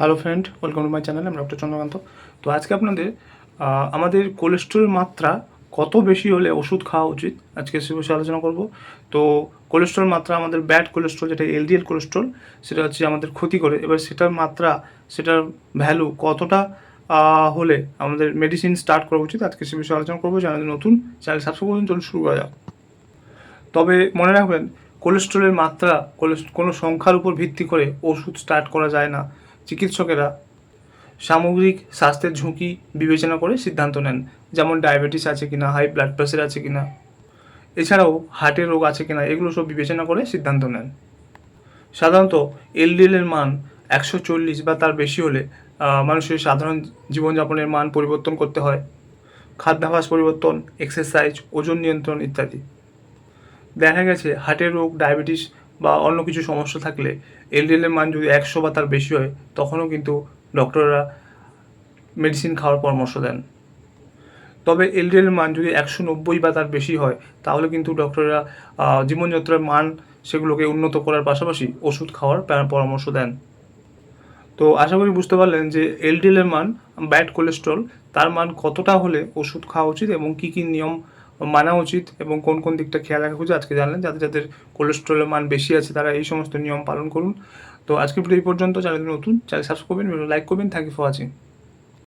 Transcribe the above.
Hello friend, welcome to my channel. আমি doctor Chandrakant. তো আজকে আপনাদের আমাদের কোলেস্ট্রল মাত্রা কত বেশি হলে ওষুধ খাওয়া উচিত আজকে সে বিষয়ে আলোচনা করব। তো কোলেস্ট্রল মাত্রা, আমাদের ব্যাড কোলেস্ট্রল যেটা এলডিএল কোলেস্ট্রল, সেটা হচ্ছে আমাদের ক্ষতি করে। এবার সেটার মাত্রা, সেটার ভ্যালু কতটা হলে আমাদের মেডিসিন স্টার্ট করা উচিত, আজকে সে বিষয়ে আলোচনা করবো। চ্যানেল নতুন, চ্যানেল সাবস্ক্রাইব করুন। চলুন শুরু করা যাক। তবে মনে রাখবেন, কোলেস্ট্রলের মাত্রা কোনো সংখ্যার উপর ভিত্তি করে ওষুধ স্টার্ট করা যায় না। চিকিৎসকেরা সামগ্রিক স্বাস্থ্যের ঝুঁকি বিবেচনা করে সিদ্ধান্ত নেন, যেমন ডায়াবেটিস আছে কিনা, হাই ব্লাড প্রেশার আছে কিনা, এছাড়াও হার্টের রোগ আছে কিনা, এগুলো সব বিবেচনা করে সিদ্ধান্ত নেন। সাধারণত এলডিএলের মান 140 বা তার বেশি হলে মানুষের সাধারণ জীবনযাপনের মান পরিবর্তন করতে হয়। খাদ্যাভ্যাস পরিবর্তন, এক্সারসাইজ, ওজন নিয়ন্ত্রণ ইত্যাদি। দেখা গেছে হার্টের রোগ, ডায়াবেটিস বা অন্য কিছু সমস্যা থাকলে এলডিএলের মান যদি 100 বা তার বেশি হয়, তখনও কিন্তু ডক্টররা মেডিসিন খাওয়ার পরামর্শ দেন। তবে এলডিএলের মান যদি 190 বা তার বেশি হয়, তাহলে কিন্তু ডক্টররা জীবনযাত্রার মান সেগুলোকে উন্নত করার পাশাপাশি ওষুধ খাওয়ার পরামর্শ দেন। তো আশা করি বুঝতে পারলেন যে এলডিএলের মান, ব্যাড কোলেস্ট্রল, তার মান কতটা হলে ওষুধ খাওয়া উচিত এবং কী কী নিয়ম মানা উচিত এবং কোন কোন দিকটা খেয়াল রাখা উচিত আজকে জানলেন। যাদের যাদের কোলেস্ট্রলের মান বেশি আছে তারা এই সমস্ত নিয়ম পালন করুন। তো আজকে ভিডিও এই পর্যন্ত। চ্যানেল নতুন, চ্যানেল সাবস্ক্রাইব করবেন, লাইক করবেন। Thank you for watching.